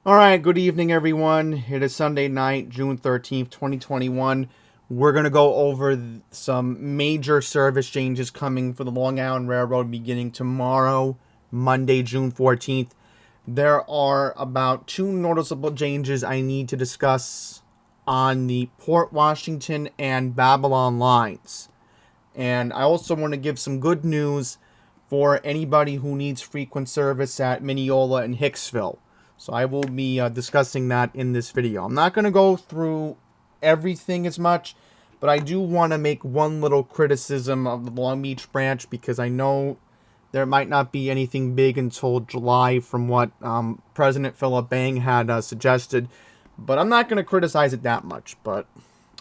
All right, good evening, everyone. It is Sunday night, June 13th, 2021. We're going to go over some major service changes coming for the Long Island Railroad beginning tomorrow, Monday, June 14th. There are about two noticeable changes I need to discuss on the Port Washington and Babylon lines. And I also want to give some good news for anybody who needs frequent service at Mineola and Hicksville. So I will be discussing that in this video. I'm not going to go through everything as much, but I do want to make one little criticism of the Long Beach branch because I know there might not be anything big until July from what President Philip Bang had suggested. But I'm not going to criticize it that much. But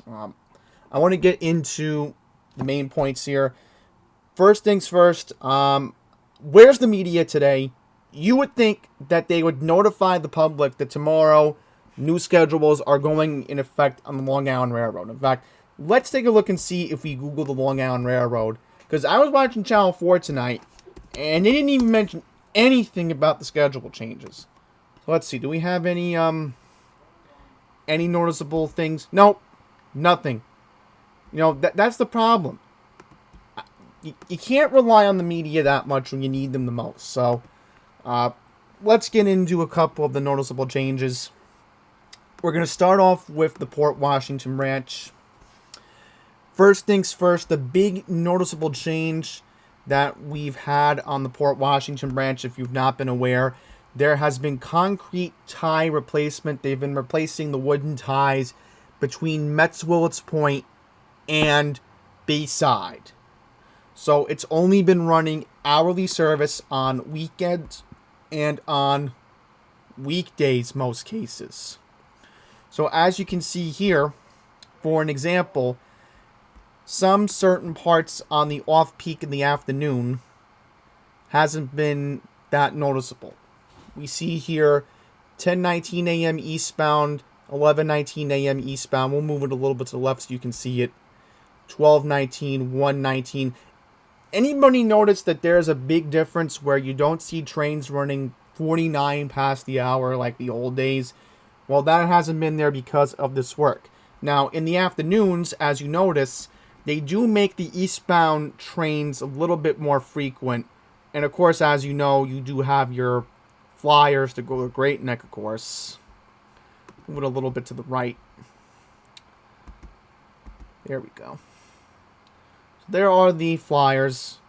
I want to get into the main points here. First things first, where's the media today? You would think that they would notify the public that tomorrow new schedules are going in effect on the Long Island Railroad. In fact, let's take a look and see if we Google the Long Island Railroad. Because I was watching Channel 4 tonight, and they didn't even mention anything about the schedule changes. So let's see, do we have any noticeable things? Nope, nothing. You know, that's the problem. You can't rely on the media that much when you need them the most. So, let's get into a couple of the noticeable changes. We're going to start off with the Port Washington branch. First things first, the big noticeable change that we've had on the Port Washington branch, if you've not been aware, there has been concrete tie replacement. They've been replacing the wooden ties between Metz Willets Point and Bayside. So it's only been running hourly service on weekends and on weekdays, most cases. So as you can see here, for an example, some certain parts on the off-peak in the afternoon hasn't been that noticeable. We see here 10:19 a.m. eastbound, 11:19 a.m. eastbound. We'll move it a little bit to the left so you can see it. 12:19, 1:19. Anybody notice that there's a big difference where you don't see trains running 49 past the hour like the old days? Well, that hasn't been there because of this work. Now, in the afternoons, as you notice, they do make the eastbound trains a little bit more frequent. And of course, as you know, you do have your flyers to go to Great Neck, of course. Move it a little bit to the right. There we go. There are the flyers.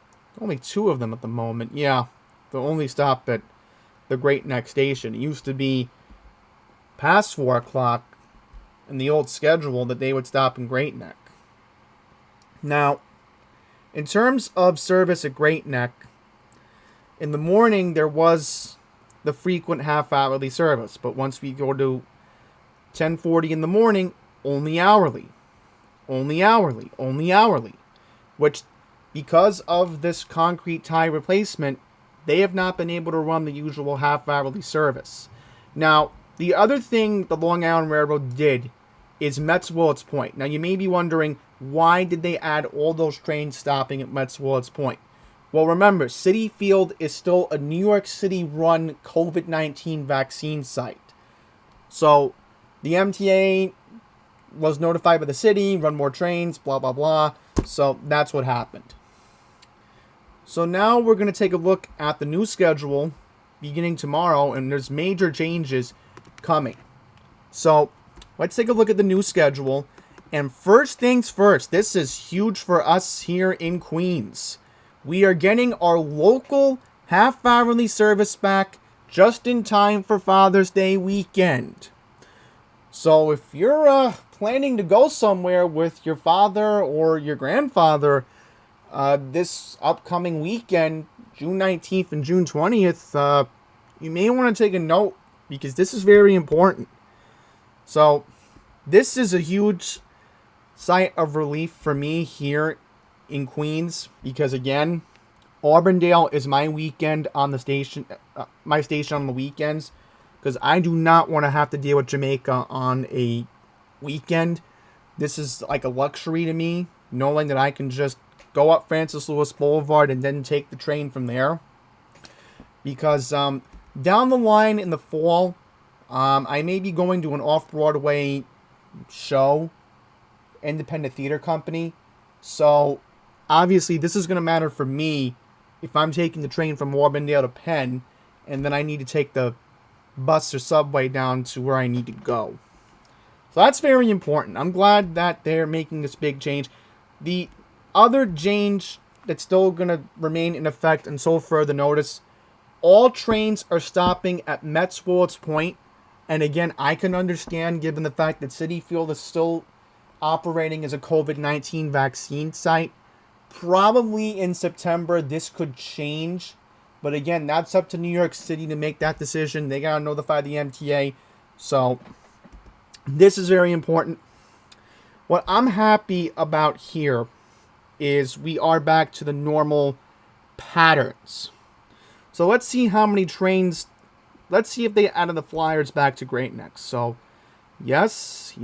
Only two of them at the moment. Yeah, they only stop at the Great Neck station. It used to be past 4 o'clock in the old schedule that they would stop in Great Neck. Now, in terms of service at Great Neck, in the morning there was the frequent half-hourly service. But once we go to 10:40 in the morning, only hourly. Only hourly. Only hourly. Which, because of this concrete tie replacement, they have not been able to run the usual half-hourly service. Now, the other thing the Long Island Railroad did is Metz Willets Point. Now, you may be wondering, why did they add all those trains stopping at Metz Willets Point? Well, remember, Citi Field is still a New York City-run COVID-19 vaccine site. So, the MTA was notified by the city, run more trains, blah, blah, blah. So that's what happened. So now we're going to take a look at the new schedule beginning tomorrow, and there's major changes coming. So let's take a look at the new schedule. And first things first, this is huge for us here in Queens. We are getting our local half-hourly service back just in time for Father's Day weekend. So if you're planning to go somewhere with your father or your grandfather this upcoming weekend, June 19th and June 20th, you may want to take a note because this is very important. So this is a huge sigh of relief for me here in Queens because, again, Auburndale is my weekend on the station, my station on the weekends, because I do not want to have to deal with Jamaica on a weekend. This is like a luxury to me, knowing that I can just go up Francis Lewis Boulevard and then take the train from there. Because down the line in the fall, I may be going to an off-Broadway show, independent theater company. So, obviously, this is going to matter for me if I'm taking the train from Warbindale to Penn, and then I need to take the bus or subway down to where I need to go. So that's very important. I'm glad that they're making this big change. The other change that's still going to remain in effect until further notice, all trains are stopping at Metzwolds Point. And again, I can understand given the fact that Citi Field is still operating as a COVID-19 vaccine site. Probably in September, this could change. But again, that's up to New York City to make that decision. They got to notify the MTA. So, this is very important. What I'm happy about here is we are back to the normal patterns. So, let's see how many trains. Let's see if they added the Flyers back to Great Neck. So, yes.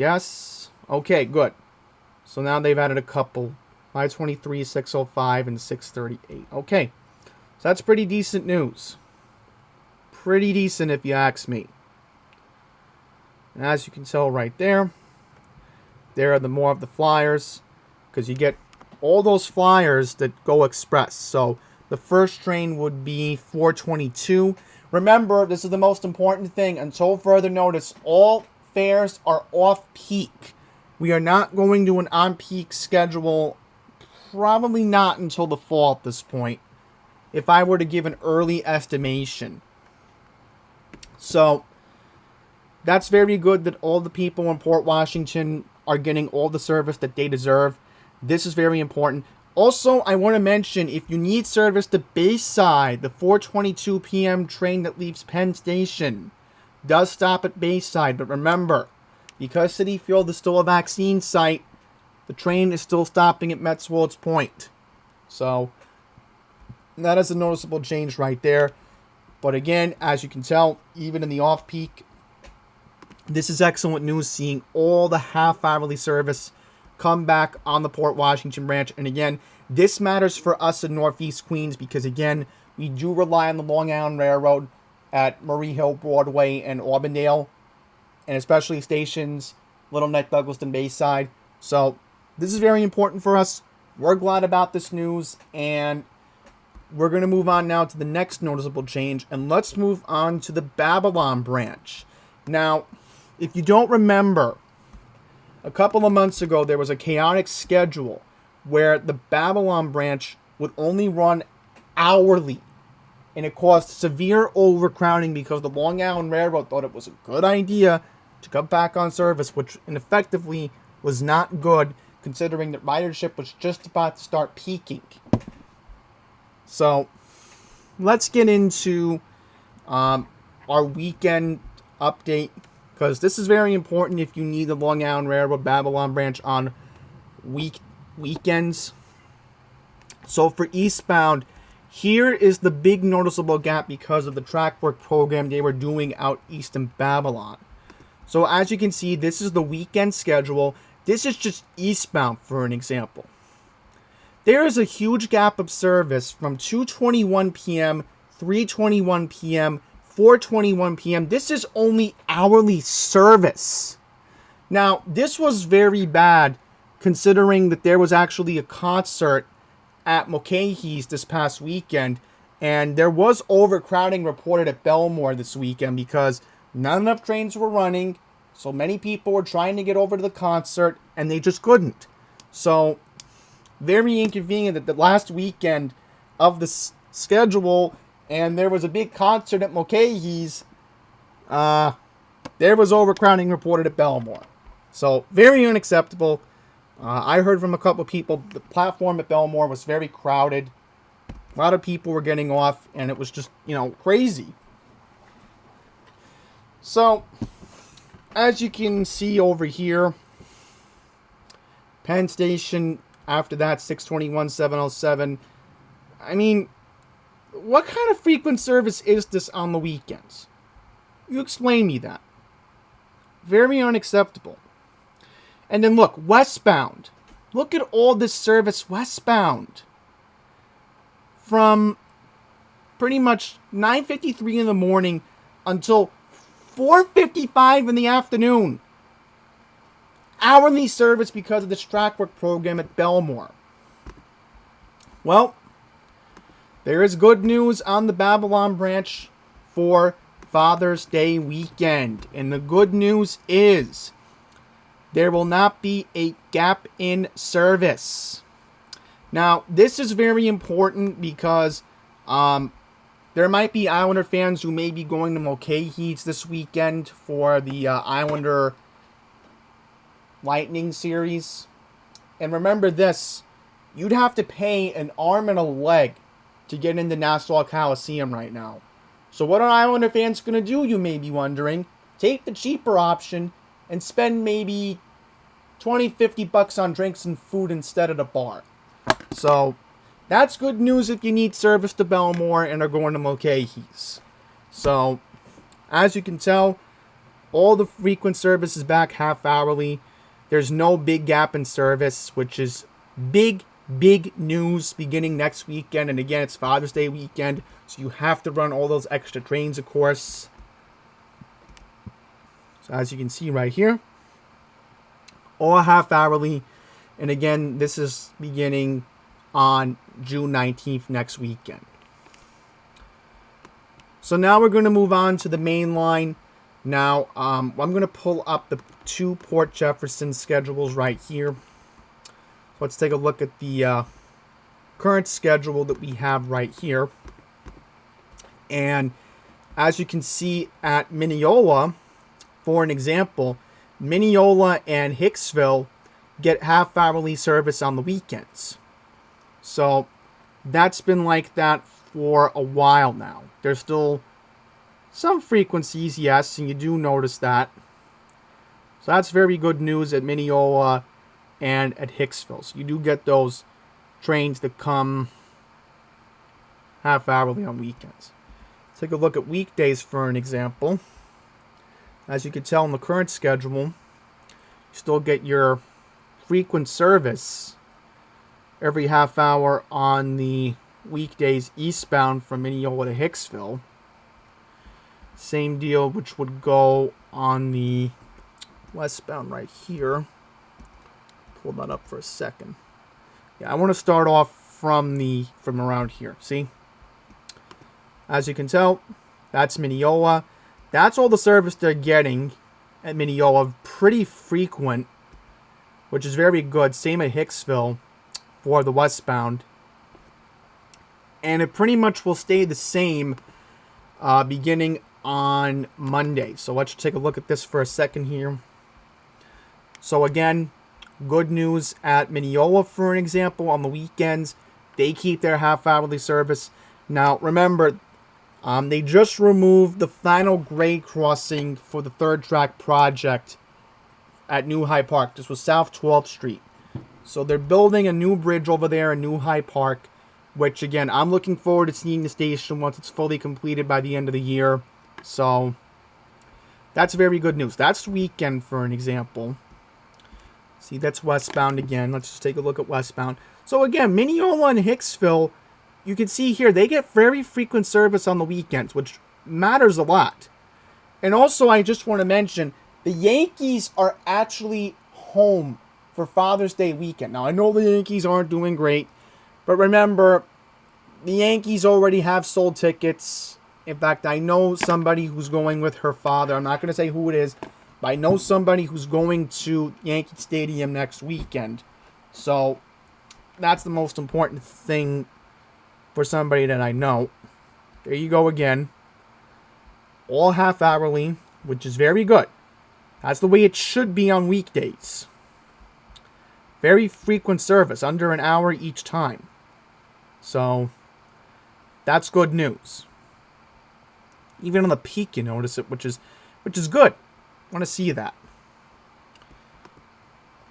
Okay, good. So now they've added a couple. 523, 605, and 638. Okay. So that's pretty decent news. Pretty decent if you ask me. And as you can tell right there, there are the more of the Flyers. Because you get all those Flyers that go express. So the first train would be 422. Remember, this is the most important thing. Until further notice, all fares are off-peak. We are not going to an on-peak schedule. Probably not until the fall at this point. If I were to give an early estimation. So, that's very good that all the people in Port Washington are getting all the service that they deserve. This is very important. Also, I want to mention, if you need service to Bayside, the 4:22 p.m. train that leaves Penn Station does stop at Bayside. But remember, because Citi Field is still a vaccine site, the train is still stopping at Metzwolds Point. So, that is a noticeable change right there. But again, as you can tell, even in the off-peak, this is excellent news, seeing all the half-hourly service come back on the Port Washington branch. And again, this matters for us in Northeast Queens because, again, we do rely on the Long Island Railroad at Murray Hill, Broadway, and Auburndale, and especially stations Little Neck, Douglaston, Bayside. So this is very important for us. We're glad about this news, and we're going to move on now to the next noticeable change, and let's move on to the Babylon branch. Now, if you don't remember, a couple of months ago, there was a chaotic schedule where the Babylon branch would only run hourly. And it caused severe overcrowding because the Long Island Railroad thought it was a good idea to cut back on service, which effectively was not good considering that ridership was just about to start peaking. So, let's get into our weekend update. Because this is very important if you need the Long Island Railroad Babylon branch on weekends. So for eastbound, here is the big noticeable gap because of the track work program they were doing out east in Babylon. So as you can see, this is the weekend schedule. This is just eastbound for an example. There is a huge gap of service from 2:21 p.m., 3:21 p.m., 4:21 p.m. This is only hourly service. Now, this was very bad considering that there was actually a concert at Mulcahy's this past weekend, and there was overcrowding reported at Belmore this weekend because not enough trains were running, so many people were trying to get over to the concert, and they just couldn't. So, very inconvenient that the last weekend of the schedule, and there was a big concert at Mulcahy's, there was overcrowding reported at Belmore. So, very unacceptable. I heard from a couple of people, the platform at Belmore was very crowded. A lot of people were getting off, and it was just, crazy. So, as you can see over here, Penn Station, after that, 621, 707. I mean, what kind of frequent service is this on the weekends? You explain me that. Very unacceptable. And then look, westbound. Look at all this service westbound. From pretty much 9:53 in the morning until 4:55 in the afternoon. Hourly service because of this track work program at Belmore. Well, there is good news on the Babylon branch for Father's Day weekend. And the good news is there will not be a gap in service. Now, this is very important because there might be Islander fans who may be going to Mulcahy's this weekend for the Islander Lightning series. And remember this, you'd have to pay an arm and a leg to get into Nassau Coliseum right now. So what are Islander fans going to do, you may be wondering? Take the cheaper option and spend maybe $20-50 on drinks and food instead of the bar. So that's good news if you need service to Belmore and are going to Mulcahy's. So as you can tell, all the frequent service is back half hourly. There's no big gap in service, which is big news beginning next weekend. And again, it's Father's Day weekend, so you have to run all those extra trains, of course. So as you can see right here, all half hourly. And again, this is beginning on June 19th next weekend. So now we're going to move on to the main line. Now, I'm going to pull up the two Port Jefferson schedules right here. Let's take a look at the current schedule that we have right here. And as you can see at Mineola, for an example, Mineola and Hicksville get half-hourly service on the weekends. So that's been like that for a while now. There's still some frequencies, yes, and you do notice that. So that's very good news at Mineola and at Hicksville. So you do get those trains that come half-hourly on weekends. Let's take a look at weekdays for an example. As you can tell in the current schedule, you still get your frequent service every half hour on the weekdays eastbound from Mineola to Hicksville. Same deal, which would go on the westbound right here. Pull that up for a second. Yeah, I want to start off from around here. See? As you can tell, that's Mineola. That's all the service they're getting at Mineola. Pretty frequent, which is very good. Same at Hicksville for the westbound. And it pretty much will stay the same beginning on Monday. So let's take a look at this for a second here. So again, good news at Mineola, for an example, on the weekends. They keep their half-hourly service. Now, remember, they just removed the final grade crossing for the third track project at New High Park. This was South 12th Street. So they're building a new bridge over there in New High Park, which, again, I'm looking forward to seeing the station once it's fully completed by the end of the year. So that's very good news. That's weekend, for an example. See, that's westbound again. Let's just take a look at westbound. So again, Mineola and Hicksville, you can see here, they get very frequent service on the weekends, which matters a lot. And also, I just want to mention, the Yankees are actually home for Father's Day weekend. Now, I know the Yankees aren't doing great, but remember, the Yankees already have sold tickets. In fact, I know somebody who's going with her father. I'm not going to say who it is, but I know somebody who's going to Yankee Stadium next weekend. So that's the most important thing for somebody that I know. There you go again. All half-hourly, which is very good. That's the way it should be on weekdays. Very frequent service, under an hour each time. So that's good news. Even on the peak, you notice it, which is good. I want to see that.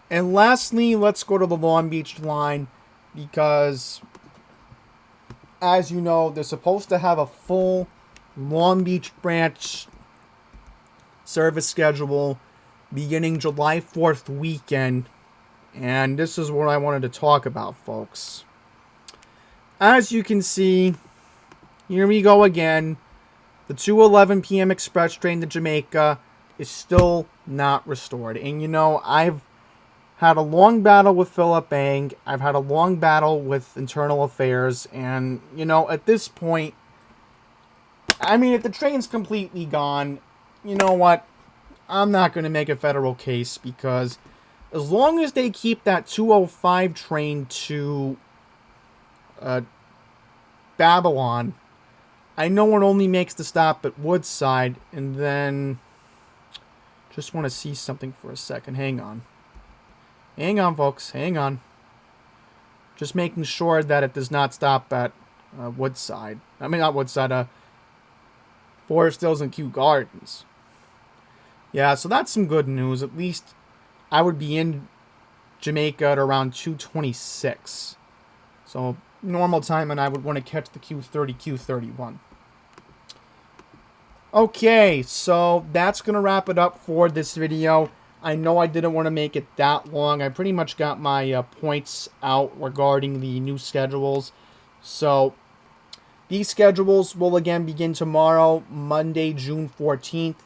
And lastly, let's go to the Long Beach line, because, as you know, they're supposed to have a full Long Beach branch service schedule beginning July 4th weekend. And this is what I wanted to talk about, folks. As you can see, here we go again. the 2:11 p.m. express train to Jamaica is still not restored. And, you know, I've had a long battle with Philip Bang. I've had a long battle with Internal Affairs. And, you know, at this point, I mean, if the train's completely gone, you know what? I'm not going to make a federal case, because as long as they keep that 2:05 train to Babylon, I know it only makes the stop at Woodside. And then, just want to see something for a second. Hang on. Hang on, folks. Hang on. Just making sure that it does not stop at Woodside. I mean, not Woodside, Forest Hills and Kew Gardens. Yeah, so that's some good news. At least I would be in Jamaica at around 2:26. So normal time, and I would want to catch the Q30, Q31. Okay, so that's going to wrap it up for this video. I know I didn't want to make it that long. I pretty much got my points out regarding the new schedules. So these schedules will again begin tomorrow, Monday, June 14th.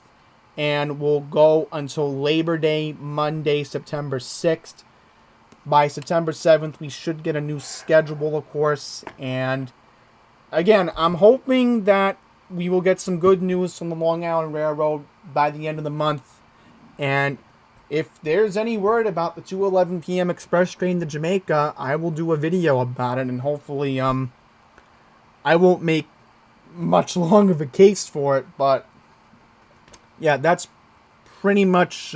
And will go until Labor Day, Monday, September 6th. By September 7th, we should get a new schedule, of course. And again, I'm hoping that we will get some good news from the Long Island Railroad by the end of the month. And if there's any word about the 2:11 p.m. express train to Jamaica, I will do a video about it. And hopefully, I won't make much long of a case for it, but yeah, that's pretty much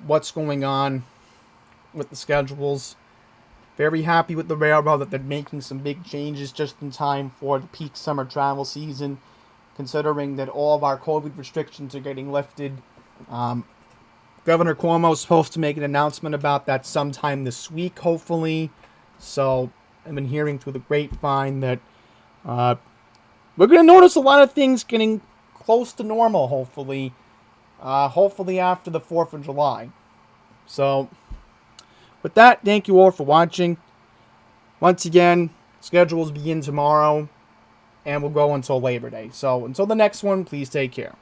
what's going on with the schedules. Very happy with the railroad that they're making some big changes just in time for the peak summer travel season, considering that all of our COVID restrictions are getting lifted. Governor Cuomo is supposed to make an announcement about that sometime this week, hopefully. So I've been hearing through the grapevine that we're going to notice a lot of things getting close to normal, hopefully. Hopefully after the 4th of July. So, with that, thank you all for watching. Once again, schedules begin tomorrow, and will go until Labor Day. So, until the next one, please take care.